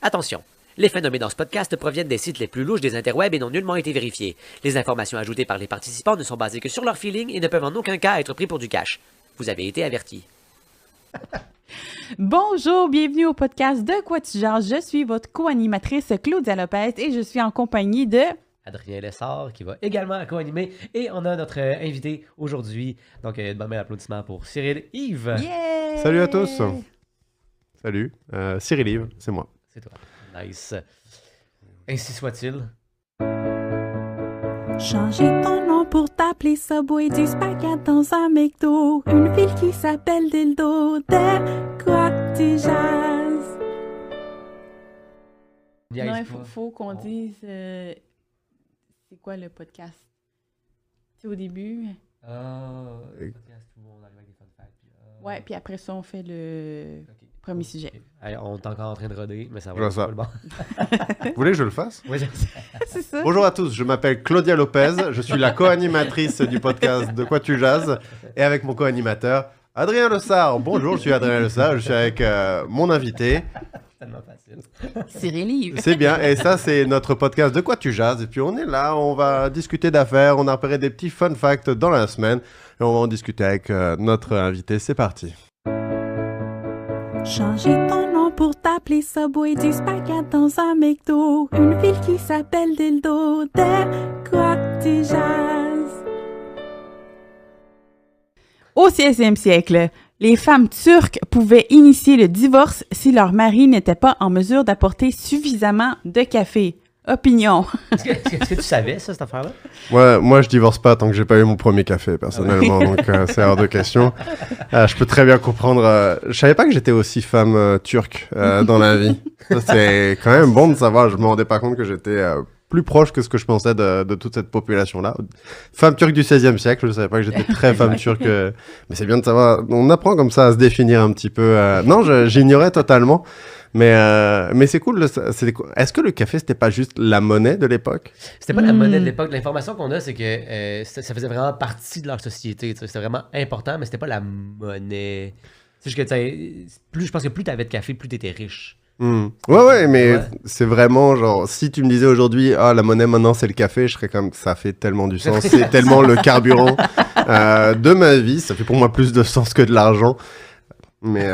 Attention! Les faits nommés dans ce podcast proviennent des sites les plus louches des interwebs et n'ont nullement été vérifiés. Les informations ajoutées par les participants ne sont basées que sur leur feeling et ne peuvent en aucun cas être pris pour du cash. Vous avez été avertis. Bonjour, bienvenue au podcast De quoi tu jases. Je suis votre co-animatrice Claudia Lopez et je suis en compagnie de... Adrien Lessard qui va également co-animer et on a notre invité aujourd'hui. Donc, une bonne main d'applaudissements pour Cyril Yves. Yeah! Salut à tous. Salut, Cyril Yves, c'est moi. C'est toi. Nice. Ainsi soit-il. Changer ton nom pour t'appeler Subway, du spaghette dans un McDo, une ville qui s'appelle Dildo, de quoi tu jases? Non, il faut qu'on dise... c'est quoi le podcast? C'est au début? Le podcast où on arrive avec des fun facts. Ouais, puis après ça, on fait le premier sujet. Okay. Allez, on est encore en train de roder, mais ça va. Je vois ça. Bon. Vous voulez que je le fasse? Oui, C'est ça. Bonjour à tous, je m'appelle Claudia Lopez, je suis la co-animatrice du podcast De quoi tu jases, et avec mon co-animateur Adrien Lessard. Bonjour, je suis Adrien Lessard, je suis avec mon invité. tellement facile. Cyril Yves. C'est bien, et ça c'est notre podcast De quoi tu jases, et puis on est là, on va discuter d'affaires, on a repéré des petits fun facts dans la semaine, et on va en discuter avec notre invité, c'est parti. Changer ton nom pour t'appeler Subway, du spaghette dans un McDo, une ville qui s'appelle Dildo, de quoi tu jases? Au XVIe siècle, les femmes turques pouvaient initier le divorce si leur mari n'était pas en mesure d'apporter suffisamment de café. Opinion. Est-ce que tu savais ça, cette affaire-là? Ouais, moi je divorce pas tant que j'ai pas eu mon premier café personnellement, donc c'est hors de question. Je peux très bien comprendre. Je savais pas que j'étais aussi femme turque dans la vie. Ça, c'est quand même bon de savoir. Je me rendais pas compte que j'étais plus proche que ce que je pensais de toute cette population-là. Femme turque du XVIe siècle, je savais pas que j'étais très femme turque. Mais c'est bien de savoir. On apprend comme ça à se définir un petit peu. Non, j'ignorais totalement. Mais c'est cool. Est-ce que le café, c'était pas juste la monnaie de l'époque? C'était pas la monnaie de l'époque. L'information qu'on a, c'est que ça faisait vraiment partie de leur société. C'était vraiment important, mais c'était pas la monnaie. C'est juste que, je pense que plus t'avais de café, plus t'étais riche. Ouais, mais c'est vraiment genre, si tu me disais aujourd'hui, la monnaie maintenant c'est le café, je serais comme, ça fait tellement du sens, c'est tellement le carburant de ma vie, ça fait pour moi plus de sens que de l'argent. Mais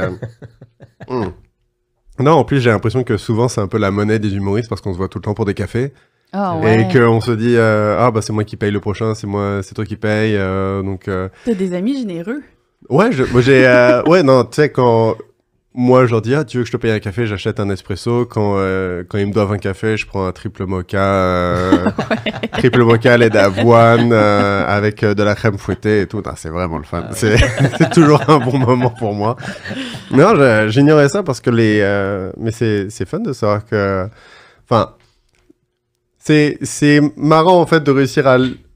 non, en plus j'ai l'impression que souvent c'est un peu la monnaie des humoristes parce qu'on se voit tout le temps pour des cafés. Oh, ouais. Et qu'on se dit, bah c'est moi qui paye le prochain, c'est toi qui paye, donc... T'as des amis généreux? Ouais, ouais, non, tu sais, quand... Moi, je leur dis, tu veux que je te paye un café, j'achète un espresso. Quand ils me doivent un café, je prends un triple mocha, triple mocha lait d'avoine avec de la crème fouettée et tout. Non, c'est vraiment le fun. C'est toujours un bon moment pour moi. Non, j'ignorais ça parce que mais c'est fun de savoir que... Enfin, c'est marrant en fait de réussir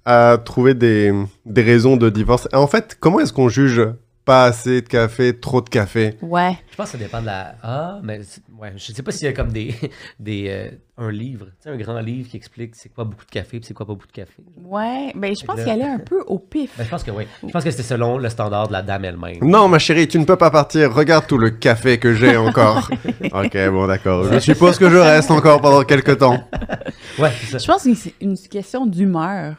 à trouver des raisons de divorce. Et en fait, comment est-ce qu'on juge pas assez de café, trop de café? Ouais. Je pense que ça dépend de la... mais ouais, je sais pas s'il y a comme un livre, tu sais, un grand livre qui explique c'est quoi beaucoup de café et c'est quoi pas beaucoup de café. Ouais, ben je pense qu'il allait un peu au pif. Ben, je pense que oui. Je pense que c'était selon le standard de la dame elle-même. Non, ma chérie, tu ne peux pas partir. Regarde tout le café que j'ai encore. Ok, bon, d'accord. Je suppose que je reste encore pendant quelques temps. Ouais, c'est ça. Je pense que c'est une question d'humeur.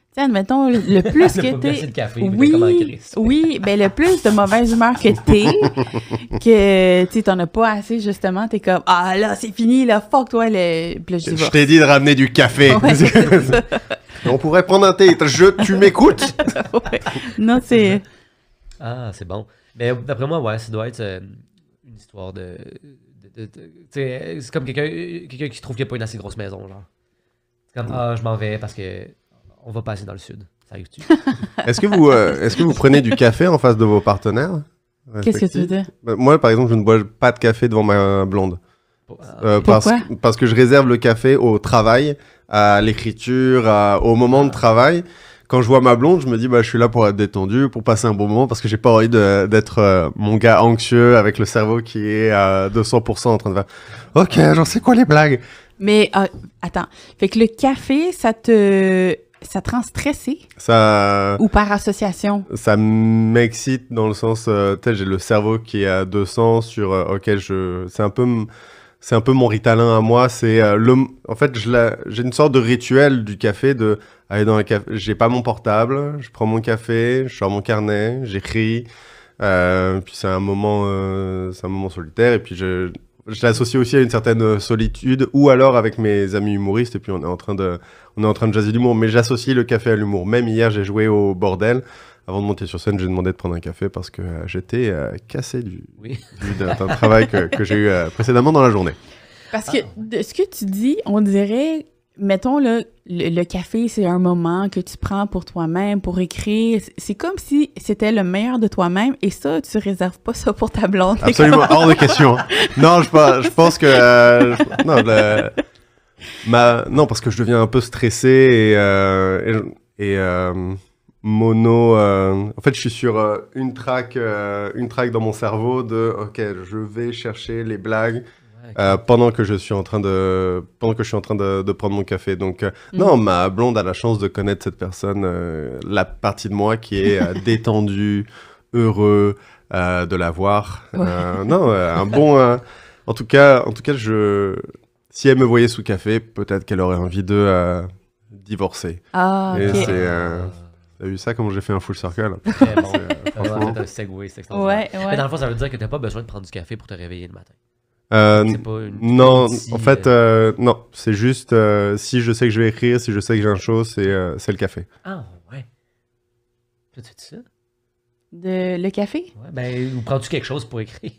Tu sais, admettons, le plus que pas assez de t'es... café, mais t'es comme en crise. Oui, ben le plus de mauvaise humeur que t'es, que tu t'en as pas assez, justement, t'es comme, là, c'est fini, là, fuck toi, puis là, je Je divorce. t'ai dit de ramener du café. Ouais, c'est ça. On pourrait prendre un thé. Tu m'écoutes? Ouais. Non, c'est... Ah, c'est bon. Mais d'après moi, ouais, ça doit être une histoire de tu sais, c'est comme quelqu'un qui trouve qu'il n'y a pas une assez grosse maison, genre. C'est comme, je m'en vais parce que on va passer dans le sud. Ça arrive-tu? Est-ce que vous prenez du café en face de vos partenaires? Qu'est-ce que tu veux dire? Moi, par exemple, je ne bois pas de café devant ma blonde. Pourquoi? Parce que je réserve le café au travail, à l'écriture, au moment de travail. Quand je vois ma blonde, je me dis, je suis là pour être détendu, pour passer un bon moment, parce que j'ai pas envie d'être mon gars anxieux avec le cerveau qui est à 200% en train de faire « Ok, j'en sais quoi les blagues ?» Mais, attends. Fait que le café, ça te rend stressé? Ça... Ou par association? Ça m'excite dans le sens, j'ai le cerveau qui est à 200 sur, ok, c'est un peu c'est un peu mon ritalin à moi. C'est en fait, j'ai une sorte de rituel du café de aller dans un café. J'ai pas mon portable, je prends mon café, je sors mon carnet, j'écris. Puis c'est un moment solitaire. Et puis je l'associe aussi à une certaine solitude, ou alors avec mes amis humoristes. Et puis on est en train de jaser l'humour. Mais j'associe le café à l'humour. Même hier, j'ai joué au bordel. Avant de monter sur scène, j'ai demandé de prendre un café parce que j'étais cassé d'un travail que j'ai eu précédemment dans la journée. Parce que de ce que tu dis, on dirait, mettons, là, le café, c'est un moment que tu prends pour toi-même, pour écrire. C'est comme si c'était le meilleur de toi-même, et ça, tu réserves pas ça pour ta blonde. Absolument, hors de question. Non, je pense que... non, parce que je deviens un peu stressé et mono. En fait, je suis sur une track dans mon cerveau de OK, je vais chercher les blagues pendant que je suis en train de prendre mon café. Donc non, ma blonde a la chance de connaître cette personne, la partie de moi qui est détendue, heureux de la voir. Non, un bon. En tout cas, si elle me voyait sous café, peut-être qu'elle aurait envie de divorcer. Ah, Et ok. t'as vu ça, comment j'ai fait un full circle? Très bon. franchement. C'est un segway, c'est extraordinaire. Ouais, Mais dans ouais. le fond, ça veut dire que t'as pas besoin de prendre du café pour te réveiller le matin. C'est pas une... Non, outil, en fait, non. C'est juste, si je sais que je vais écrire, si je sais que j'ai un show, c'est le café. Ah, ouais. Tu fais ça? Le café? Ouais. Ben, ou prends-tu quelque chose pour écrire?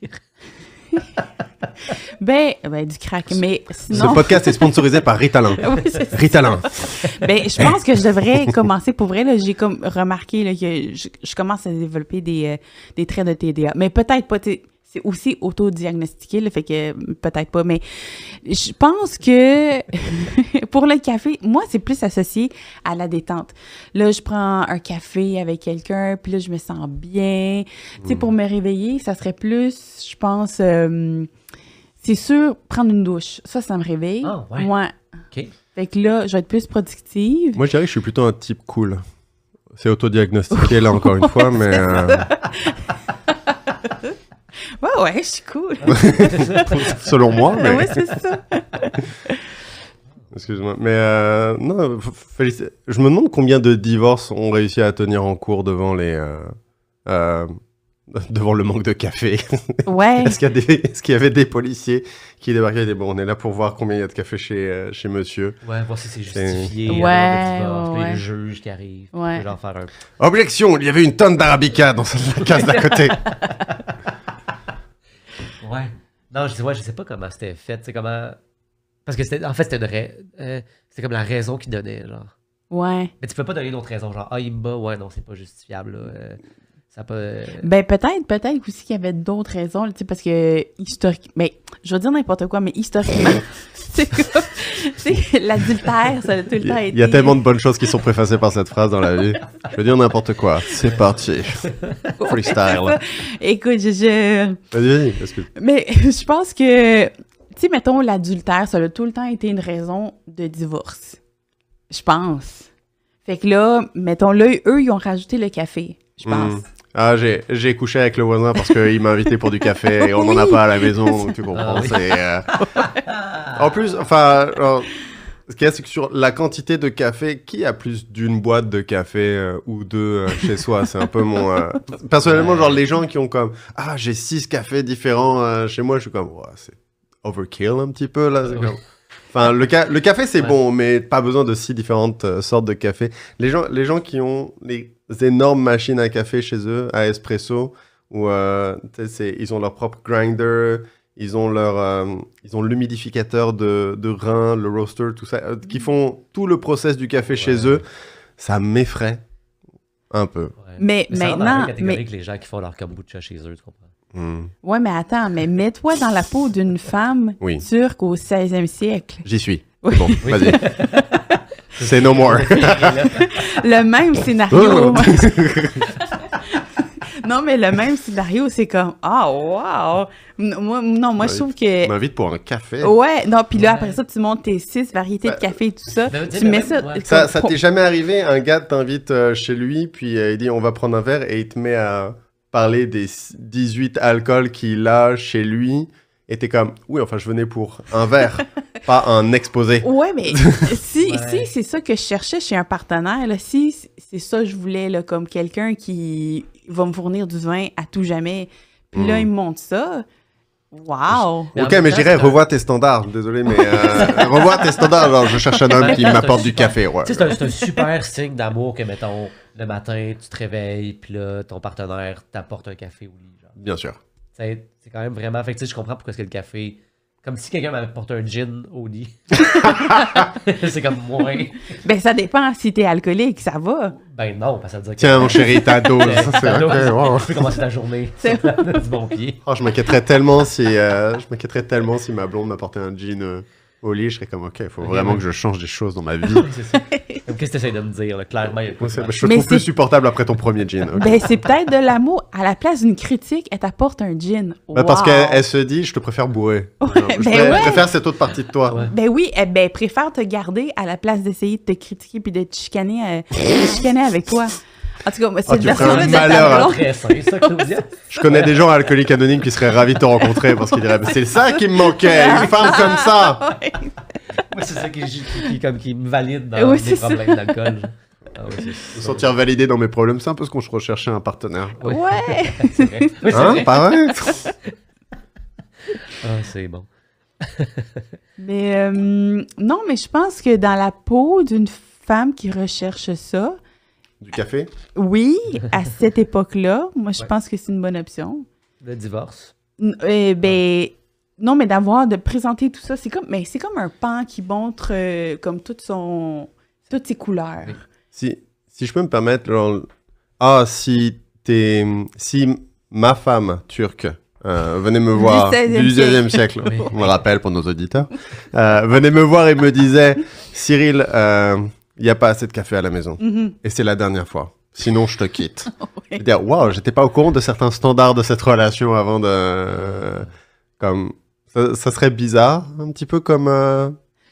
Ben, du crack, mais Ce sinon... podcast est sponsorisé par Ritalin. Oui, c'est ça. Ritalin. Ben, je pense que je devrais commencer, pour vrai, là, j'ai comme remarqué là, que je commence à développer des traits de TDA. Mais peut-être pas, c'est aussi auto-diagnostiqué, là, fait que peut-être pas, mais je pense que pour le café, moi, c'est plus associé à la détente. Là, je prends un café avec quelqu'un, puis là, je me sens bien. Tu sais, pour me réveiller, ça serait plus, je pense, c'est sûr, prendre une douche. Ça me réveille. Ah, ouais. Ouais. OK. Fait que là, je vais être plus productive. Moi, je dirais que je suis plutôt un type cool. C'est autodiagnostiqué, là, encore une fois, mais... Ouais, je suis cool. selon moi, mais... Ouais, c'est ça. Excuse-moi. Mais non, je me demande combien de divorces ont réussi à tenir en cours devant devant le manque de café. Ouais. Est-ce qu'il y avait des policiers qui débarquaient et disaient bon, on est là pour voir combien il y a de café chez monsieur. Ouais, voir si c'est justifié. Ouais, alors, ouais. le juge qui arrive. Ouais. Genre faire un... Objection, il y avait une tonne d'arabica dans la case d'à côté. Ouais. Non, je sais pas comment c'était fait. C'est comment... Parce que en fait, c'était comme la raison qu'il donnait, genre. Ouais. Mais tu peux pas donner d'autres raisons, genre, il me bat, ouais, non, c'est pas justifiable, là. Ça peut... Ben, peut-être aussi qu'il y avait d'autres raisons, tu sais, parce que historiquement, mais je vais dire n'importe quoi, mais historiquement, c'est comme, tu sais, l'adultère, ça a tout le temps été... Il y a tellement de bonnes choses qui sont préfacées par cette phrase dans la vie. Je veux dire n'importe quoi. C'est parti. Freestyle. Écoute, Vas-y, excuse. mais je pense que, tu sais, mettons, l'adultère, ça a tout le temps été une raison de divorce. Je pense. Fait que là, mettons, là, eux, ils ont rajouté le café, je pense. Ah, j'ai couché avec le voisin parce qu'il m'a invité pour du café et on n'en a pas à la maison, donc tu comprends. Ah oui. C'est, En plus, enfin, ce qu'il y a, c'est que sur la quantité de café, qui a plus d'une boîte de café ou deux chez soi? C'est un peu mon... Personnellement, genre les gens qui ont comme, j'ai 6 cafés différents chez moi, je suis comme, c'est overkill un petit peu là. C'est comme... Enfin, le café, c'est bon, mais pas besoin de 6 différentes sortes de café. Les gens qui ont les énormes machines à café chez eux, à espresso, où ils ont leur propre grinder, ils ont l'humidificateur de rein, le roaster, tout ça, qui font tout le process du café chez eux. Ça m'effraie un peu. Ouais. Mais ça rentre dans la maintenant, même catégorie que les gens qui font leur kombucha chez eux, tu comprends? ouais, mais attends, mais mets-toi dans la peau d'une femme Oui. turque au 16e siècle. J'y suis. Oui. Bon, vas-y. Say no more. Le même scénario. Non, mais le même scénario, c'est comme, wow! Moi, je trouve que... m'invite pour un café. Ouais, non, puis là, Ouais. après ça, tu montes tes 6 variétés de café et tout ça. Ben, Tu mets ça... ouais. Ça comme- t'est jamais arrivé, un gars t'invite chez lui, puis il dit on va prendre un verre, et il te met à parler des 18 alcools qu'il a chez lui, Et t'es comme, oui, enfin, je venais pour un verre, pas un exposé. Ouais, mais si Ouais. c'est ça que je cherchais chez un partenaire, là, si c'est ça que je voulais, là, comme quelqu'un qui va me fournir du vin à tout jamais, puis là, il me montre ça, wow! Mais en Ok, même mais temps, je dirais, c'est revois tes standards. Désolé, mais revois tes standards. Alors, je cherche un homme qui Ouais, m'apporte c'est du café. Ouais. Tu sais, c'est un super signe d'amour que, mettons, le matin, tu te réveilles, puis là, ton partenaire t'apporte un café au lit. Genre. Bien sûr. C'est quand même vraiment... Fait que, tu sais, je comprends pourquoi est-ce que le café... Comme si quelqu'un m'avait porté un gin au lit. C'est comme moins... Ben, ça dépend. Si t'es alcoolique, ça va. Ben non, parce que ça veut dire que... Tiens, mon chéri, ta dose. Ta C'est dose. ok, wow. Tu peux commencer ta journée C'est- du bon pied. Oh, je m'inquiéterais tellement si ma blonde m'apportait un jean au lit. Je serais comme, ok, il faut Ok, vraiment ouais. que je change des choses dans ma vie. C'est ça. Comme, qu'est-ce que tu essaies de me dire? Là? Clairement, il y a Moi, pas de- je te Mais trouve plus c'est- supportable après ton premier jean. ok. Ben, c'est peut-être de l'amour. À la place d'une critique, elle t'apporte un gin. Bah, parce Wow. qu'elle se dit, je te préfère bourré. Ouais, je ben préfère, ouais. préfère cette autre partie de toi. Ouais. Ben oui, ben préfère te garder à la place d'essayer de te critiquer puis de te chicaner, avec toi. En tout cas, moi, Ah, cette tu ferais version-là un de malheur, ta hein. blonde- Très sain, ça, Claudia. Je connais des gens alcooliques anonymes qui seraient ravis de te rencontrer parce qu'ils diraient, c'est ça qui me manquait, une femme comme ça. Ouais. Moi, c'est ça qui me valide dans Oui, mes c'est ça. problèmes d'alcool. Ah oui, c'est Me sentir validé dans mes problèmes, c'est un peu ce qu'on recherchait un partenaire. Oui. Ouais. C'est vrai. Oui, c'est Hein, vrai. pas vrai? Ah, c'est bon. Mais non, mais je pense que dans la peau d'une femme qui recherche ça, Du café? oui, à cette époque-là, moi, je Ouais. pense que c'est une bonne option. Le divorce. Ben, non, mais de présenter tout ça, c'est comme un pan qui montre comme toutes ses couleurs. Oui. Si je peux me permettre, genre, si ma femme turque venait me voir Du du 16e 16e siècle, Oui. on le rappelle pour nos auditeurs, venait me voir et me disait, Cyril, il n'y a pas assez de café à la maison. Mhm. Et c'est la dernière fois. Sinon, je te quitte. Ouais. Je dire, waouh, j'étais pas au courant de certains standards de cette relation avant de. Comme. Ça serait bizarre, un petit peu comme.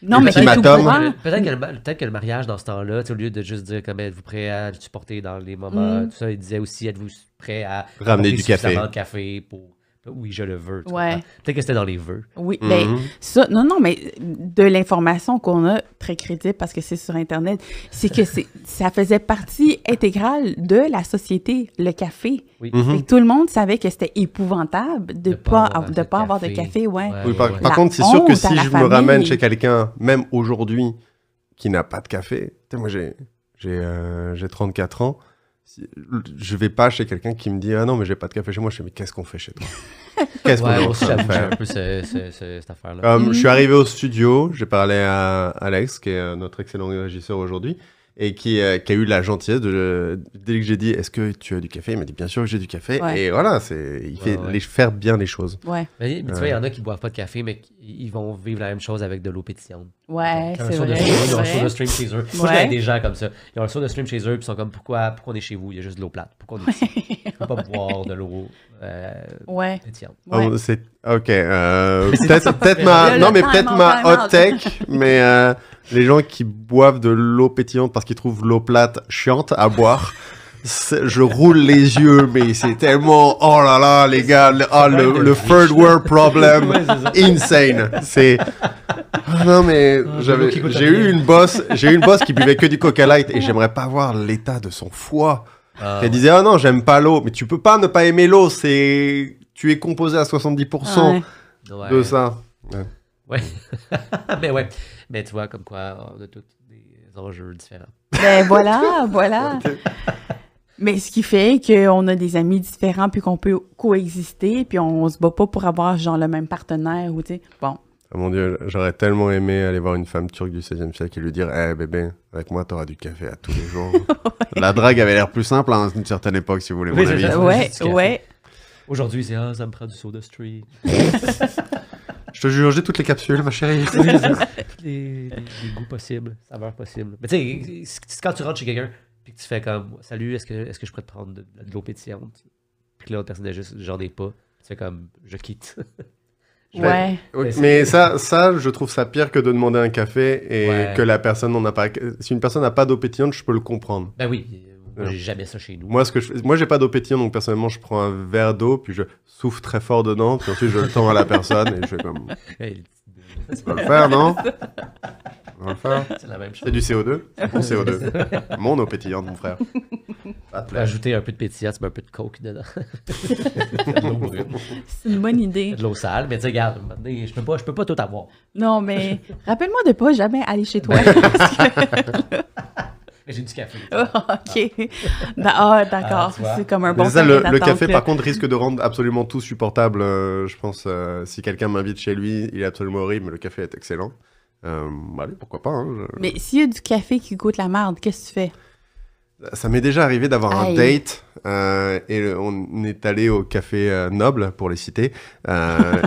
Non, mais t'es tout Ultimatum. courant. Peut-être que le mariage dans ce temps-là, tu sais, au lieu de juste dire comme êtes-vous prêt à le supporter dans les moments, Mm. tout ça, il disait aussi êtes-vous prêt à Ramener apporter du café. suffisamment de café pour oui, je le veux. tu Ouais. comprends? Peut-être que c'était dans les vœux. Oui, Mhm. ben, ça, non, mais de l'information qu'on a, très crédible parce que c'est sur Internet, c'est que ça faisait partie intégrale de la société, le café. Oui. Mhm. Fait que tout le monde savait que c'était épouvantable de pas avoir de café, ouais. Oui, par ouais. par La contre, c'est sûr que honte à si la je me famille. ramène chez quelqu'un, même aujourd'hui, qui n'a pas de café, tu sais, moi j'ai 34 ans, je vais pas chez quelqu'un qui me dit ah non mais j'ai pas de café chez moi, je fais mais qu'est-ce qu'on fait chez toi? Qu'est-ce qu'on Ouais, est en moi aussi, train de j'avoue, j'ai faire? un peu cette affaire-là. Comme je suis Mhm. arrivé au studio, j'ai parlé à Alex, qui est notre excellent régisseur aujourd'hui, et qui a eu la gentillesse dès que j'ai dit est-ce que tu as du café, il m'a dit bien sûr que j'ai du café, Ouais. et voilà, il fait Ouais. faire bien les choses. Ouais, Mais tu vois, il y en a qui boivent pas de café, mais ils vont vivre la même chose avec de l'eau pétillante. ouais, Ils ont un c'est soda vrai. stream, c'est ils ont un vrai. soda stream chez eux. Moi, je Ouais. connais des gens comme ça. Ils ont un soda stream chez eux, puis ils sont comme pourquoi on est chez vous? Il y a juste de l'eau plate. Pourquoi on est ici? On peut pas boire de l'eau Ouais. pétillante. Ouais. Oh, c'est ok. c'est Peut-être Le ma non mais time peut-être out, ma time out. hot tech, mais les gens qui boivent de l'eau pétillante parce qu'ils trouvent l'eau plate chiante à boire. Je roule les yeux, mais c'est tellement oh là là les gars, le third world problem Ouais, c'est ça. insane. C'est ah non mais de l'eau qui coûte j'ai rien. eu une boss qui buvait que du Coca Light et j'aimerais pas voir l'état de son foie. Ah, Elle disait ah non j'aime pas l'eau, mais tu peux pas ne pas aimer l'eau, tu es composé à 70% Ouais. de ça. Ouais. Mais ouais. Mais tu vois, comme quoi, on a tous des enjeux différents. Ben voilà. Mais ce qui fait qu'on a des amis différents puis qu'on peut coexister puis on se bat pas pour avoir genre le même partenaire ou tu sais. Bon. Oh mon Dieu, j'aurais tellement aimé aller voir une femme turque du 16e siècle et lui dire eh bébé, avec moi t'auras du café à tous les jours. La drague avait l'air plus simple à une certaine époque si vous voulez Oui, mon c'est avis. ça. Ouais, juste du café. ouais. Aujourd'hui, c'est ça me prend du soda stream. Je te jure, j'ai toutes les capsules ma chérie. les goûts possibles, saveurs possibles. Mais tu sais, quand tu rentres chez quelqu'un puis que tu fais comme salut, est-ce que je pourrais te prendre de l'eau pétillante? Puis que l'autre personne est juste j'en ai pas. Tu fais comme je quitte. Ouais. Oui, mais ça, je trouve ça pire que de demander un café et Ouais. que la personne n'en a pas. Si une personne n'a pas d'eau pétillante, je peux le comprendre. Ben oui. Moi, j'ai jamais ça chez nous. Moi, moi, j'ai pas d'eau pétillante, donc personnellement, je prends un verre d'eau, puis je souffle très fort dedans, puis ensuite je le tends à la personne et je fais comme. Hey, Tu vas le faire, non? On va le faire. c'est la même chose. C'est du CO2? C'est bon CO2. Mon eau pétillante, mon frère. Pas de Tu peux ajouter un peu de pétillant, tu mets un peu de coke dedans. de l'eau brune. C'est une bonne idée. De l'eau sale, mais tu sais, regarde, je peux pas tout avoir. Non, mais rappelle-moi de pas jamais aller chez toi. Mais j'ai du café. OK. D'accord. tu vois. C'est comme un bon Mais c'est ça, carnet le d'attente, café, là. par contre, risque de rendre absolument tout supportable. Je pense, si quelqu'un m'invite chez lui, il est absolument horrible, mais le café est excellent. Allez, pourquoi pas. Hein, Mais s'il y a du café qui goûte la merde, qu'est-ce que tu fais? Ça m'est déjà arrivé d'avoir un Aïe. date et on est allé au café Noble, pour les citer,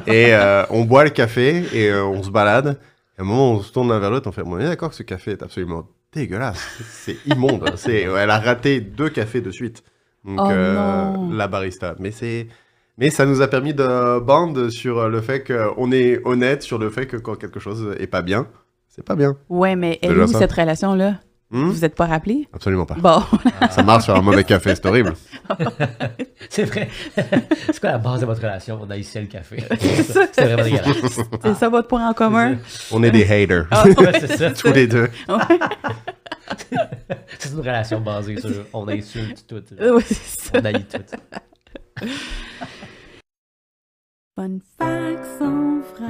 et on boit le café et on se balade. À un moment, on se tourne l'un vers l'autre, on fait, on est d'accord que ce café est absolument dégueulasse, c'est immonde. Elle a raté 2 cafés de suite. Donc, Oh non. la barista. Mais ça nous a permis de bond sur le fait qu'on est honnête sur le fait que quand quelque chose est pas bien, c'est pas bien. Ouais, mais elle est Déjà où ça. cette relation-là? Hmm? Vous êtes pas rappelés? Absolument pas. Bon, Ça marche sur un mauvais café, c'est horrible. C'est vrai. C'est quoi la base de votre relation? On a ici le café. ça. C'est vraiment dégueulasse. c'est ça votre point en commun? On est des haters. Ouais, c'est ça. Tous les deux. Ouais. C'est une relation basée sur on insulte tout. Ouais, c'est ça. On haït tout. Fun fact sans frac.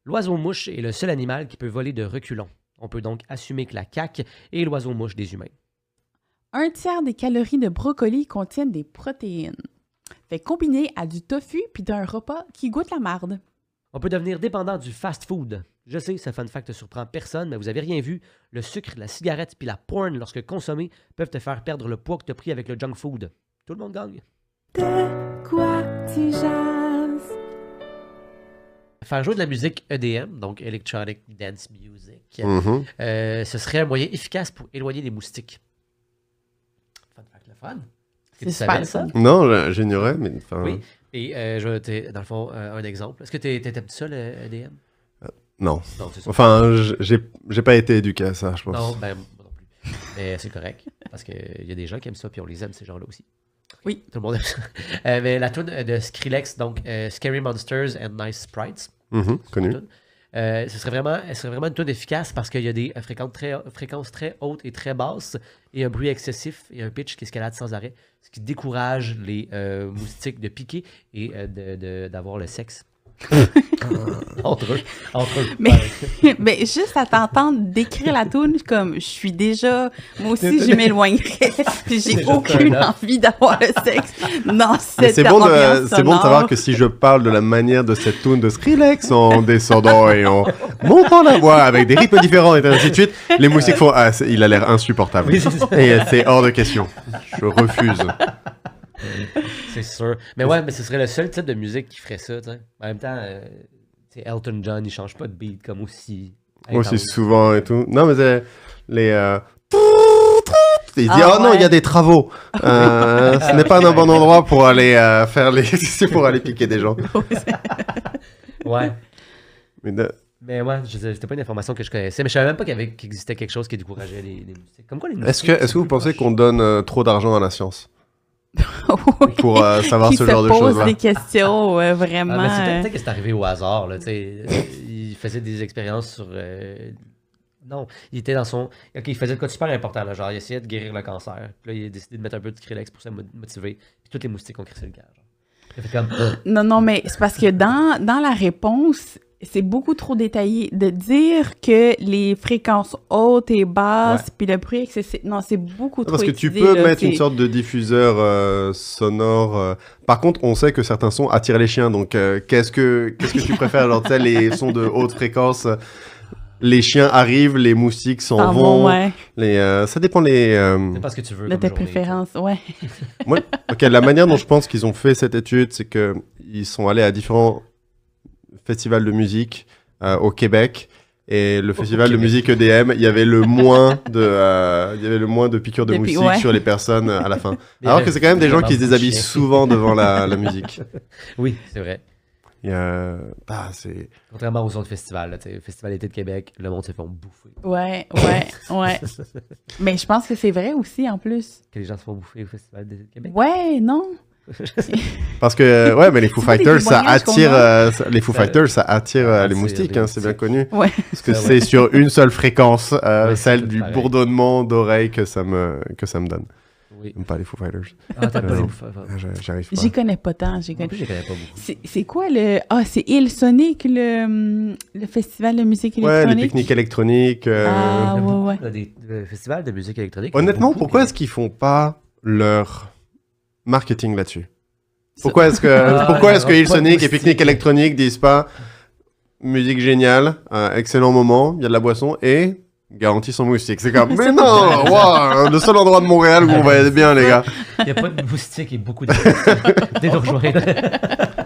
L'oiseau-mouche est le seul animal qui peut voler de reculons. On peut donc assumer que la caque est l'oiseau-mouche des humains. Un tiers des calories de brocoli contiennent des protéines. Fait combiné à du tofu puis d'un repas qui goûte la marde. On peut devenir dépendant du fast-food. Je sais, ce fun fact ne surprend personne, mais vous avez rien vu. Le sucre, la cigarette puis la porn, lorsque consommés, peuvent te faire perdre le poids que tu as pris avec le junk food. Tout le monde gagne. De quoi tu jases? Faire jouer de la musique EDM, donc Electronic Dance Music, Mhm. ce serait un moyen efficace pour éloigner les moustiques. Fun fact, le fun. Est-ce que C'est tu super savais le ça? fun. Non, j'ignorais, mais enfin. Oui. Et je vais dans le fond, un exemple. Est-ce que t'aimes ça, le EDM? Non. Non, c'est ça. Enfin, j'ai pas été éduqué à ça, je pense. Non, ben, moi non plus. Mais c'est correct, parce qu'il y a des gens qui aiment ça, puis on les aime, ces gens-là aussi. Oui. Tout le monde aime ça. Mais la tune de Skrillex, donc Scary Monsters and Nice Sprites, Mhm, connu. elle serait vraiment une tune efficace parce qu'il y a des fréquences très hautes et très basses et un bruit excessif et un pitch qui escalade sans arrêt, ce qui décourage les moustiques de piquer et d'avoir le sexe. entre eux. Mais, mais juste à t'entendre décrire la toune, comme je suis déjà, moi aussi je m'éloignerais. J'ai Déjà aucune turn off. envie d'avoir le sexe dans Mais cette c'est bon, ambiance c'est bon de sonore. savoir que si je parle de la manière de cette tune de Skrillex en descendant et en montant la voix avec des rythmes différents et ainsi de suite, les moustiques font il a l'air insupportable. Oui, c'est ça. Et c'est hors de question. Je refuse. C'est sûr. Mais ouais, mais ce serait le seul type de musique qui ferait ça, tu sais. En même temps, tu sais, Elton John, il change pas de beat comme aussi. Aussi intense. souvent et tout. Non, mais c'est les. Il dit Ah, oh non, ouais. il y a des travaux. Ce n'est pas un bon endroit pour aller faire les. C'est pour aller piquer des gens. Ouais. Mais Mais ouais, c'était pas une information que je connaissais. Mais je savais même pas qu'il existait quelque chose qui décourageait les moustiques. Comme quoi les moustiques. est-ce que vous pensez qu'on donne trop d'argent à la science Oui. pour savoir Qui ce se genre de pose choses-là? des questions vraiment. Ah, mais c'est peut-être que c'est arrivé au hasard, là, tu sais. Il faisait des expériences sur... Non, il était dans son... Ok, il faisait de quoi de super important, là, genre il essayait de guérir le cancer. Puis là, il a décidé de mettre un peu de Skrillex pour se motiver. Puis tous les moustiques ont crissé le gage. Il a fait comme... Non, mais c'est parce que dans la réponse, c'est beaucoup trop détaillé. De dire que les fréquences hautes et basses, puis le bruit excessif, non, c'est beaucoup trop Parce que tu étudié, peux là, mettre une c'est- sorte de diffuseur sonore. Par contre, on sait que certains sons attirent les chiens. Donc, qu'est-ce que tu préfères? Genre, tu sais, les sons de haute fréquence, les chiens arrivent, les moustiques s'en S'en vont. vont, ouais. Ça dépend les. C'est pas ce que tu veux De comme tes journée, préférences, ouais. Ok, la manière dont je pense qu'ils ont fait cette étude, c'est que ils sont allés à différents festivals de musique au Québec. Et le festival de Québec. musique EDM, il y avait le moins de piqûres de moustiques ouais. sur les personnes à la fin. Mais Alors que c'est quand même des gens qui se vraiment déshabillent chien. souvent devant la musique. Oui, c'est vrai. C'est... Contrairement aux autres festivals, là, tu sais, le Festival d'été de Québec, le monde se fait bouffer. Ouais. Mais je pense que c'est vrai aussi, en plus. Que les gens se font bouffer au Festival d'été de Québec. Ouais, non. Parce que, mais les Foo C'est pas des Fighters, ça témoignages qu'on attire, les Foo Fighters, ça attire les attire moustiques, les hein, c'est bien moustiques. connu. Ouais. Parce que Ah ouais. c'est sur une seule fréquence, Ouais, celle c'est du pareil. bourdonnement d'oreilles que ça me donne. Oui. J'aime pas les Foo Fighters. Ah, t'as pas Non. les Foo Fighters. J'arrive pas. J'y connais pas tant. En plus, je les connais pas beaucoup. C'est quoi le... Ah, c'est Hillsonic, le festival de musique Ouais, les électronique? pique-niques électroniques. Ah, Il y a beaucoup, ouais. là, des festivals de musique électronique. Honnêtement, Beaucoup, pourquoi mais- est-ce qu'ils font pas leur marketing là-dessus? Pourquoi est-ce que Hillsonic et moustique. Pique-nique électronique disent pas musique géniale, excellent moment, il y a de la boisson et garantie sans moustique? C'est comme, mais non, wow, le seul endroit de Montréal où on va être bien, les gars. Il n'y a pas de moustiques et beaucoup de des rejoindre.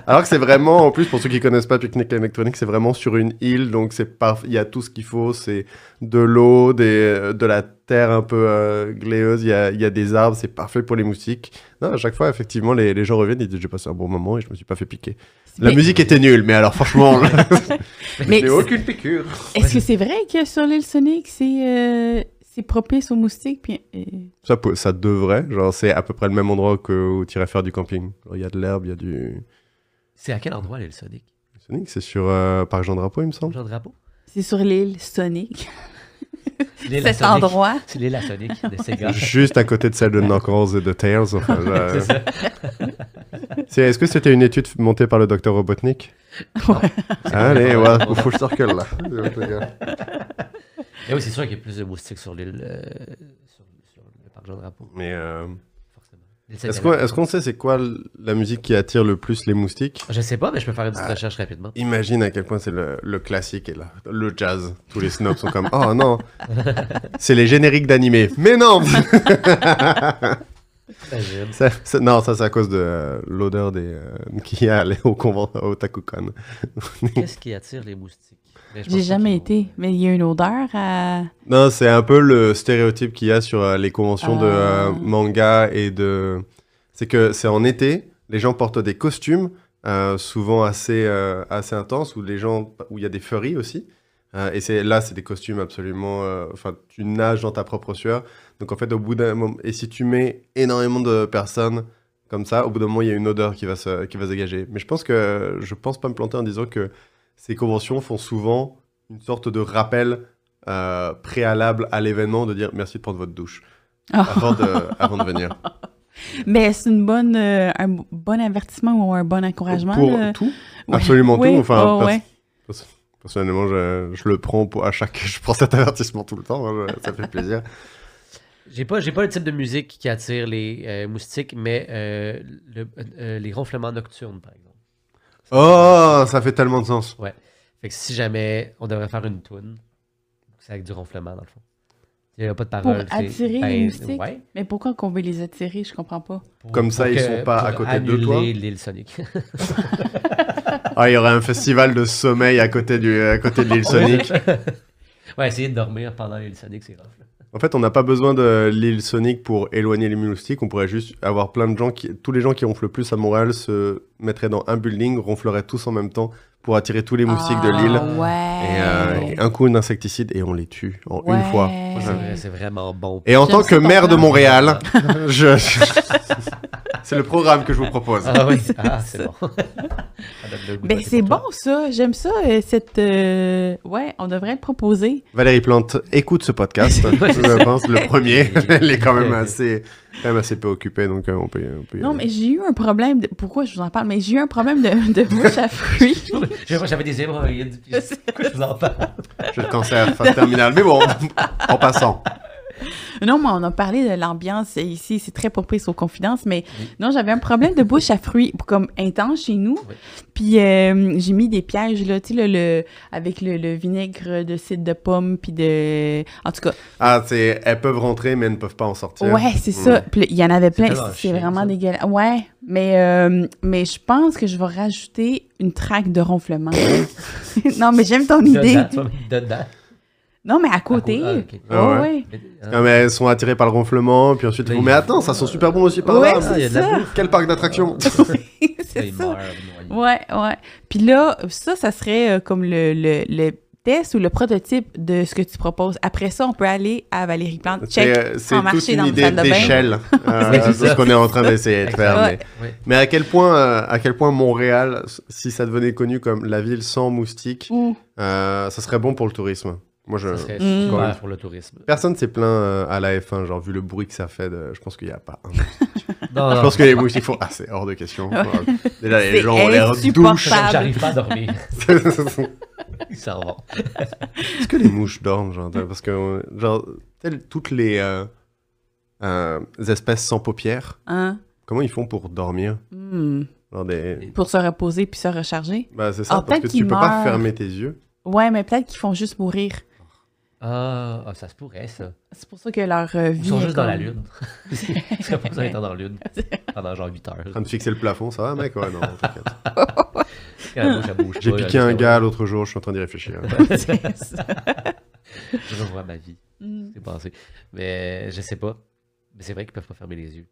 Alors que c'est vraiment, en plus, pour ceux qui connaissent pas Pique-nique électronique, c'est vraiment sur une île, donc il y a tout ce qu'il faut, c'est de l'eau, de la terre un peu gléeuse, il y a des arbres, c'est parfait pour les moustiques. Non, à chaque fois, effectivement, les gens reviennent, ils disent j'ai passé un bon moment et je me suis pas fait piquer. La Mais- musique était nulle, mais alors franchement, Mais j'ai aucune piqûre. est-ce que c'est vrai que sur l'île Sonic, c'est propice aux moustiques? Puis, Ça devrait, genre c'est à peu près le même endroit où tu irais faire du camping. Il y a de l'herbe, il y a du... C'est à quel endroit, l'île Sonic? Sonic, c'est sur Parc Jean-Drapeau, il me semble. Jean Drapeau? c'est sur l'île Sonic. L'île à Cet Sonic. endroit. C'est l'île à Sonic de Sega. Juste à côté de celle de Knuckles et de Tails. Enfin, C'est ça. Est-ce que c'était une étude montée par le docteur Robotnik? Ouais. Allez, ouais, au full circle là. Et oui, c'est sûr qu'il y a plus de moustiques sur l'île, sur le parc Jean Drapeau, Mais forcément. L'île est-ce Saint-Hélène. qu'on sait c'est quoi la musique qui attire le plus les moustiques? Je sais pas, mais je peux faire une petite recherche rapidement. Imagine à quel point c'est le classique et le jazz. Tous les snobs sont comme oh non, c'est les génériques d'animé. Mais non, Imagine. non, ça c'est à cause de l'odeur qu'il y a au Takukan. Qu'est-ce qui attire les moustiques? Mais je pense J'ai pas jamais qu'ils vont- été, mais il y a une odeur à... Non, c'est un peu le stéréotype qu'il y a sur les conventions de Ah. manga et de... C'est que c'est en été, les gens portent des costumes, souvent assez intenses, où il y a des furries aussi. Et c'est des costumes absolument... Enfin, tu nages dans ta propre sueur. Donc en fait, au bout d'un moment... Et si tu mets énormément de personnes comme ça, au bout d'un moment, il y a une odeur qui va se dégager. Mais je pense pas me planter en disant que ces conventions font souvent une sorte de rappel préalable à l'événement de dire merci de prendre votre douche Ah. avant de venir. Mais c'est un bon avertissement ou un bon encouragement. Pour là. tout, Ouais. absolument Oui, tout. Enfin, ouais. personnellement, je le prends je prends cet avertissement tout le temps. Hein, ça fait plaisir. J'ai pas le type de musique qui attire les moustiques, mais les ronflements nocturnes, par exemple. Oh, ça fait tellement de sens. Fait que si jamais on devrait faire une tune, c'est avec du ronflement, dans le fond. Il n'y a pas de Pour parole. c'est- attirer ben, les moustiques? Ouais. Mais pourquoi qu'on veut les attirer? Je comprends pas. Comme ça, ils sont pas à pour côté de toi? annuler l'île Sonic. Ah, il y aurait un festival de sommeil à côté de l'île Sonic. Ouais, essayer de dormir pendant l'île Sonic, c'est rough. là. En fait, on n'a pas besoin de l'île Sonic pour éloigner les moustiques. On pourrait juste avoir plein de gens tous les gens qui ronflent le plus à Montréal se mettraient dans un building, ronfleraient tous en même temps pour attirer tous les moustiques de l'île. Ouais. Et un coup d'insecticide et on les tue en une fois. Moi, c'est vraiment bon. Et en J'aime tant ça que ton maire de plan. Montréal, c'est le programme que je vous propose. Ah oui, c'est bon. Ça donne le goût de Ben, voter c'est pour bon toi. ça, j'aime ça, Ouais, on devrait le proposer. Valérie Plante écoute ce podcast, je pense, le premier. Elle est quand même assez peu occupée, donc on peut y Non, aller. mais j'ai eu un problème, pourquoi je vous en parle, mais j'ai eu un problème de bouche à fruits. J'avais des hémorroïdes. Puis pourquoi je vous en parle? J'ai le cancer phase terminale, mais bon, en passant. Non, mais on a parlé de l'ambiance ici, c'est très propice aux confidences, mais non, j'avais un problème de bouche à fruits, comme intense chez nous. Oui. Puis j'ai mis des pièges, là, tu sais, avec le vinaigre de cidre de pomme, puis En tout cas, Ah, elles peuvent rentrer, mais elles ne peuvent pas en sortir. ouais, c'est ça. Puis là, il y en avait plein, tellement c'est chiant, vraiment ça. dégueulasse. Ouais, mais je pense que je vais rajouter une traque de ronflement. Non, mais j'aime ton idée. Dedans, tu vas mettre dedans. Non, mais à côté. Ah, ok. Ah ouais. ouais. Ah, mais elles sont attirées par le ronflement, puis ensuite, Mais mais attends, ça sent super bon aussi par Ouais, là. c'est il y a de la ça. bouffe. Quel parc d'attractions. C'est c'est il ça. meurt noyé. Ouais. Puis là, ça serait comme le test ou le prototype de ce que tu proposes. Après ça, on peut aller à Valérie Plante. Check, C'est en toute marcher une dans une idée salle de bain. d'échelle Oui, c'est de ça. ce qu'on est en train d'essayer de faire. Ouais. Mais à quel point Montréal, si ça devenait connu comme la ville sans moustiques, Ouh. ça serait bon pour le tourisme. Moi, Ça serait Mm. super pour le tourisme. personne s'est plaint à la F1, genre vu le bruit que ça fait. Je pense qu'il n'y a pas un. Non, Je pense que les moustiques font c'est hors de question. Déjà, les C'est gens ont l'air insupportable. douches. j'arrive pas à dormir. Ils s'en vont. Est-ce que les mouches dorment, genre, parce que genre toutes les espèces sans paupières, Hein? comment ils font pour dormir? Hmm. Genre des... Pour se reposer puis se recharger. Bah c'est ça, Ah, parce que peut-être tu qu'ils peux pas meurent. fermer tes yeux. Ouais, mais peut-être qu'ils font juste mourir. Ah, ça se pourrait, ça. C'est pour ça que leur vie. Ils sont est juste dans la comme- lune. Ils seraient pas besoin d'être dans la lune pendant genre 8 heures. En train de fixer le plafond, ça va, mec? Ouais, non, t'inquiète. Quand la bouche, elle bouge J'ai pas, piqué elle un reste gars là. l'autre jour, je suis en train d'y réfléchir. C'est ça. Je revois ma vie. Hmm. C'est passé. Mais je sais pas. Mais c'est vrai qu'ils peuvent pas fermer les yeux.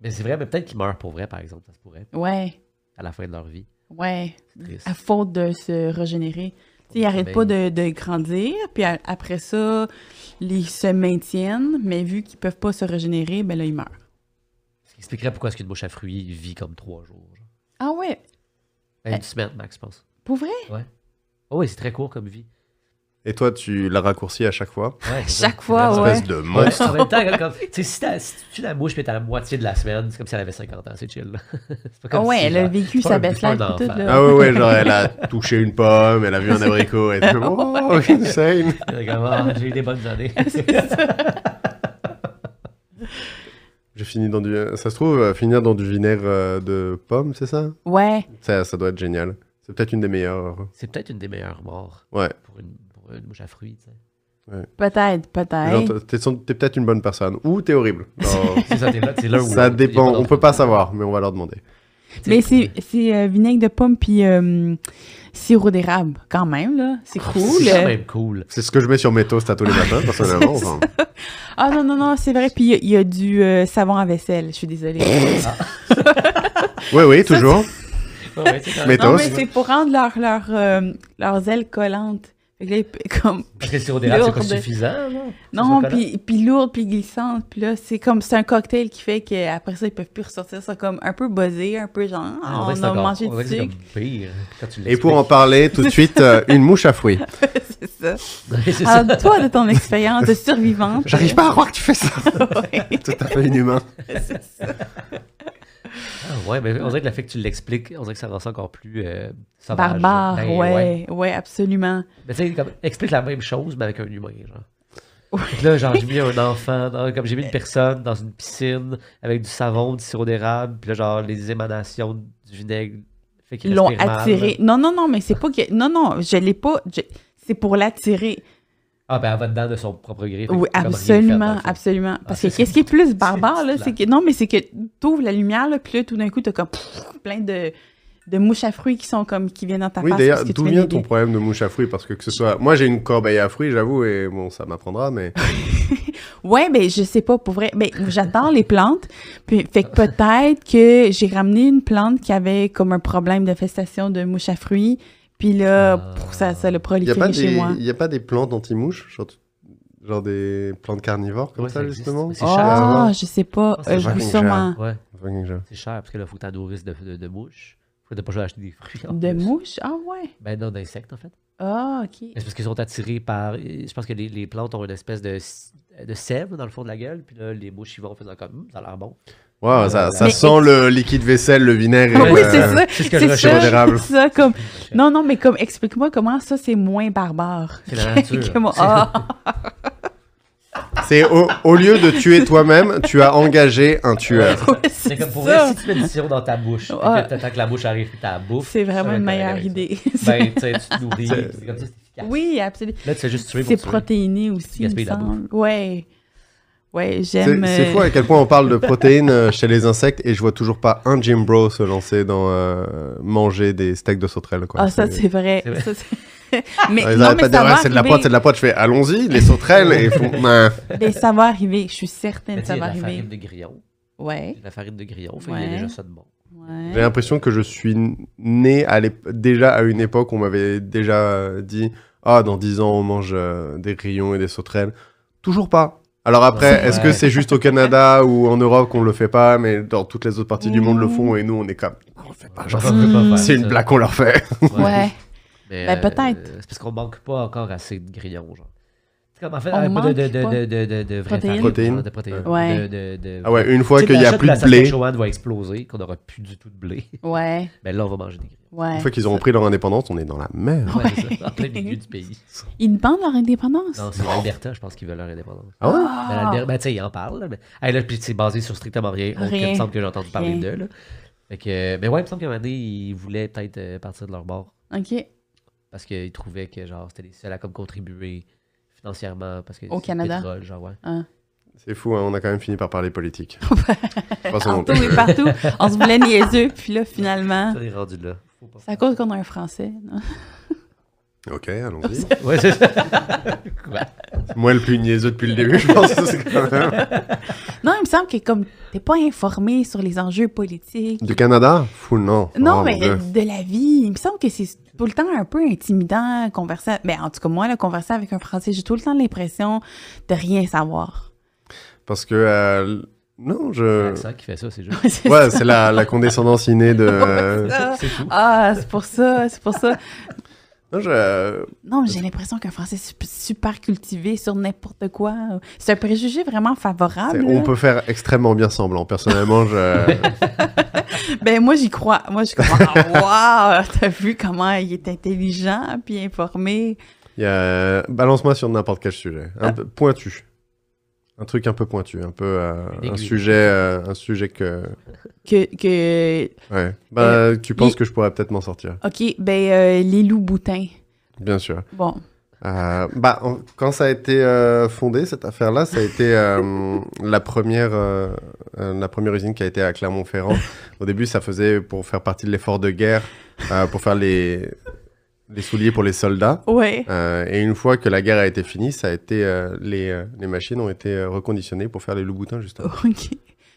Mais c'est vrai, mais peut-être qu'ils meurent pour vrai, par exemple. Ça se pourrait. Ouais, À la fin de leur vie. ouais. C'est triste. À faute de se régénérer. Tu sais, ils n'arrêtent pas de grandir, puis après ça, ils se maintiennent, mais vu qu'ils peuvent pas se régénérer, ben là, ils meurent. Ce qui expliquerait pourquoi est-ce qu'une mouche à fruits vit comme 3 jours. Genre. Ah ouais, Une semaine, max, je pense. pour vrai? Oh oui, c'est très court comme vie. Et toi, tu l'as raccourci à chaque fois? Ouais, c'est ça. Chaque fois, Vraiment. ouais. Espèce de Ouais, monstre. en même temps, tu sais, si tu tues la mouche puis t'as la moitié de la semaine, c'est comme si elle avait 50 ans, c'est chill. Là. C'est pas Ah comme ouais, si, elle a genre, vécu pas sa un- best pas un life et tout, enfant. là. Ah ouais, genre elle a touché une pomme, elle a vu un abricot et tout. Oh, insane! Elle est comme, ah, j'ai eu des bonnes années. J'ai fini dans du... Ça se trouve, finir dans du vinaigre de pomme, c'est ça? Ouais, Ça doit être génial. C'est peut-être une des meilleures. C'est peut-être une des meilleures morts Ouais. pour une mouche à fruits. Tu sais. peut-être. Genre, t'es peut-être une bonne personne. Ou t'es horrible. Genre, C'est ça, t'es là, c'est l'un ou ça l'autre. dépend. Il y a On peut pas savoir, mais on va leur demander. Mais c'est vinaigre de pomme puis sirop d'érable, quand même, là. C'est cool. C'est quand même cool. C'est ce que je mets sur mes toasts à tous les matins, personnellement. Enfin. Ah non, c'est vrai. Puis il y a du savon à vaisselle, je suis désolée. Oui, toujours. Ouais, c'est quand même- Mais Non, toast. mais c'est pour rendre leurs ailes collantes. Fait que là, comme... Parce que le sirop d'érable, c'est pas Lourde. suffisant, là? Non, Ça, ça puis lourde, puis glissante. Puis là, c'est un cocktail qui fait qu'après ça, ils peuvent plus ressortir ça comme un peu buzzé, un peu genre, Ah, on dirait que c'est a encore- mangé on dirait du que c'est sucre. comme pire. Quand tu Et pour en parler tout de suite, une mouche à fruits. C'est ça. l'expliques. C'est ça. Alors, toi, de ton expérience de survivante. J'arrive pas à croire que tu fais ça. Ouais, Tout à fait inhumain. c'est ça. Ah, ouais, mais on dirait que le fait que tu l'expliques, on dirait que ça rend ça encore plus sauvage. Barbare, Ben, ouais, absolument. Mais tu sais, comme, explique la même chose, mais avec un humain, genre. Fait que là, genre, j'ai mis un enfant, comme j'ai mis une personne dans une piscine avec du savon, du sirop d'érable, puis là, genre, les émanations du vinaigre. Fait qu'il Ils l'ont respire mal. attiré. Non, mais c'est pas que... Non, je l'ai pas... C'est pour l'attirer. Ah, ben, elle va dedans de son propre gré. fait Oui, que c'est comme rien fait, dans absolument, le fond. absolument. Parce c'est que qu'est-ce qui est plus barbare, là, c'est c'est que... Non, mais c'est que t'ouvres la lumière, là, puis là, tout d'un coup, t'as comme plein de mouches à fruits qui viennent dans ta Oui, face. d'ailleurs, parce que tu d'où viens vient d'aider. ton problème de mouche à fruits? Parce que ce soit... Moi, j'ai une corbeille à fruits, j'avoue, et bon, ça m'apprendra, mais... Ouais, ben je sais pas, pour vrai. Ben, j'adore les plantes. Puis, fait que peut-être que j'ai ramené une plante qui avait comme un problème d'infestation de mouches à fruits. Puis là, ça l'a Il n'y a, proliféré chez moi. y a pas des plantes anti-mouches? Genre des plantes carnivores, comme Ouais, ça, ça existe, justement? mais c'est cher à Ah, avoir. je sais pas. Je pense que c'est fucking sûrement. Ouais, Fucking cher. c'est cher parce que là, faut que t'en nourrisses de mouches. Faut que t'as pas juste acheter des fruits. en De plus. mouches? Ah ouais. Ben non, d'insectes, en fait. Ah, OK. C'est parce qu'ils sont attirés par. Je pense que les plantes ont une espèce de sève dans le fond de la gueule, puis là, les mouches, ils vont en faisant comme ça a l'air bon. Wow, ça Mais- sent le liquide vaisselle, le vinaigre. Ah oui, et, c'est ça. c'est ce que C'est je sirop ça, d'érable. c'est ça, comme... Non, mais comme, explique-moi comment ça, c'est moins barbare. C'est la nature. Comme- Ah, C'est au lieu de tuer toi-même, tu as engagé un tueur. ouais, C'est c'est comme pour ça. vrai, si tu mets du sirop dans ta bouche, Ouais. et que t'attends que la bouche arrive puis t'as la bouffe. C'est vraiment ça va une être meilleure correct avec idée. ça. Ben, tu sais, tu te nourris, C'est- c'est comme ça, c'est efficace. Oui, absolument. Là, tu fais juste tuer pour C'est tuer. protéiné aussi, il me gaspilles la semble. Ouais. Ouais, C'est j'aime... fou à quel point on parle de protéines chez les insectes et je vois toujours pas un Jim Bro se lancer dans manger des steaks de sauterelles. Quoi. Ah, ça, c'est vrai. C'est vrai. Ça, mais Ils non, arrêtent mais pas de dire, ça va ah, c'est de la arriver. pote, c'est de la pote. Je fais, allons-y, les sauterelles. Et ils font, ben, Mais ça va arriver. Je suis certaine Mais que tu sais, ça va la farine arriver. de grillon. Ouais. La farine de grillon, fait qu'il y Ouais. a déjà ça de bon. Ouais. J'ai l'impression que je suis né déjà à une époque où on m'avait déjà dit « Ah, dans 10 ans, on mange des grillons et des sauterelles. » Toujours pas. Alors après, Ouais. est-ce que c'est juste au Canada ou en Europe qu'on le fait pas, mais dans toutes les autres parties du monde le font et nous, on est comme « On le fait pas, genre, On peut pas faire c'est une ça. blague qu'on leur fait. » Ouais. Mais, Ben, peut-être. C'est parce qu'on manque pas encore assez de grillons, genre. C'est comme, en fait, On pas manque de vraies Protéines. farines, de protéines. Ouais. Ah ouais, une fois Tu sais, qu'il y a t'achètes plus la de blé, Saskatchewan va exploser, qu'on aura plus du tout de blé. Ouais. Ben là, on va manger des grillons. Ouais. une fois qu'ils auront pris leur indépendance, on est dans la merde. Ouais, c'est ça, en plein milieu du pays. Ils demandent leur indépendance. Non, c'est l'Alberta, je pense qu'ils veulent leur indépendance. Ah ouais? Ben, l'Alberta, ben, tu sais, ils en parlent. Là, mais... Hey, là, puis c'est basé sur strictement rien. Donc, il Rien. me semble que j'ai entendu parler Rien. d'eux. Là. Fait que, mais ouais, il me semble qu'à un moment donné, ils voulaient peut-être partir de leur bord. OK. Parce qu'ils trouvaient que genre c'était les seuls à comme contribuer financièrement. Parce que Au c'est Canada? le pétrole, genre, ouais. Ah. C'est fou, hein, on a quand même fini par parler politique. Pas ça En non tout plus. et partout. On se voulait niaiseux, puis là, finalement, Ça est rendu là. Faut pas c'est à cause qu'on a un Français. Non? Ok, allons-y. Ouais, c'est ça. Ouais. Moi, le plus niaiseux depuis le début, je pense. C'est quand même... Non, il me semble que comme t'es pas informé sur les enjeux politiques. Du Canada? Fou, non. Non, Oh, mais mon Dieu. de la vie. Il me semble que c'est tout le temps un peu intimidant converser. Mais en tout cas, moi, là, converser avec un Français, j'ai tout le temps l'impression de rien savoir. Parce que... non, C'est je... l'accent qui fait ça, c'est juste. C'est Ouais, ça. c'est la condescendance innée de... Ah, C'est tout. Ah, c'est pour ça, c'est pour ça. Non, je... Non, mais j'ai l'impression qu'un Français est super cultivé sur n'importe quoi. C'est un préjugé vraiment favorable. On là. peut faire extrêmement bien semblant. Personnellement, je... Ben moi, j'y crois. Moi, je crois. Waouh, t'as vu comment il est intelligent puis informé. Il y a... Balance-moi sur n'importe quel sujet. Un peu pointu. Un truc un peu pointu. Un peu... un Aiguille. sujet que... Que... Ouais. Bah, tu penses les- que je pourrais peut-être m'en sortir. OK, ben les loups boutins. Bien sûr. Bon. Quand ça a été fondé, cette affaire-là, ça a été la première usine qui a été à Clermont-Ferrand. Au début, ça faisait pour faire partie de l'effort de guerre, pour faire les souliers pour les soldats. Ouais. Et une fois que la guerre a été finie, ça a été les machines ont été reconditionnées pour faire les loups-boutins, justement. OK.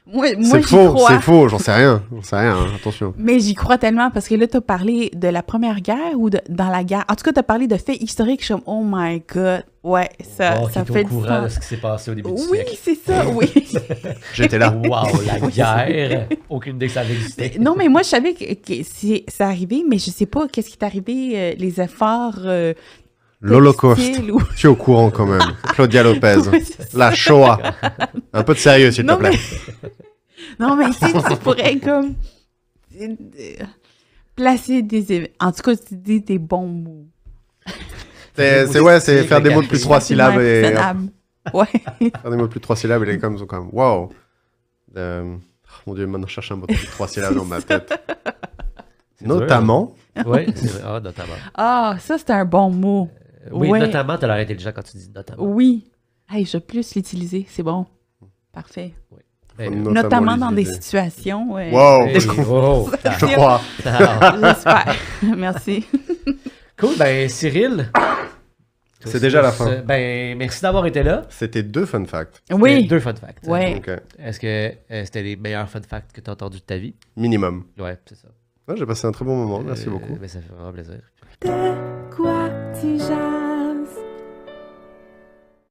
Moi C'est j'y faux, crois. c'est faux, j'en sais rien, hein, attention. Mais j'y crois tellement parce que là, t'as parlé de la première guerre ou dans la guerre. En tout cas, t'as parlé de faits historiques. Je suis comme, oh my God. Ouais, ça Qui fait est du au courant de sens. ce qui s'est passé au début du Oui, siècle. c'est ça, oui. J'étais là. Wow, la guerre! Aucune idée que ça avait existé. Non, mais moi, je savais que c'est arrivé, mais je sais pas qu'est-ce qui est arrivé, les efforts L'Holocauste. textiles ou... Je suis au courant quand même. Claudia Lopez. Ouais, c'est ça. La Shoah. Un peu de sérieux, s'il te Non, plaît. Non, mais tu pourrais comme placer des événements. En tout cas, tu dis des bons mots. C'est faire des mots de plus de 3 syllabes et Raisonnable. Ouais. faire des mots de plus de 3 syllabes et les coms sont comme wow. Mon Dieu, maintenant je cherche un mot de plus de 3 syllabes dans ma tête. C'est dur, Notamment. hein. Ouais, c'est vrai. Ah, notamment. Ah, ça, c'est un bon mot. Oui, Ouais. notamment, t'as l'air intelligent quand tu dis notamment. Oui. Hey, je vais plus l'utiliser. C'est bon. Parfait. Ben, Notamment dans des l'utiliser. situations. Ouais. Wow. hey, oh, Je te crois. J'espère. Merci. Cool, ben Cyril. C'est déjà la fin. Ben, merci d'avoir été là. C'était 2 fun facts. Oui. 2 fun facts. Ouais. Donc, Est-ce que c'était les meilleurs fun facts que tu as entendus de ta vie? minimum. Ouais, c'est ça. Ouais, j'ai passé un très bon moment. Merci beaucoup. Ben, ça fait vraiment plaisir. De quoi tu jases?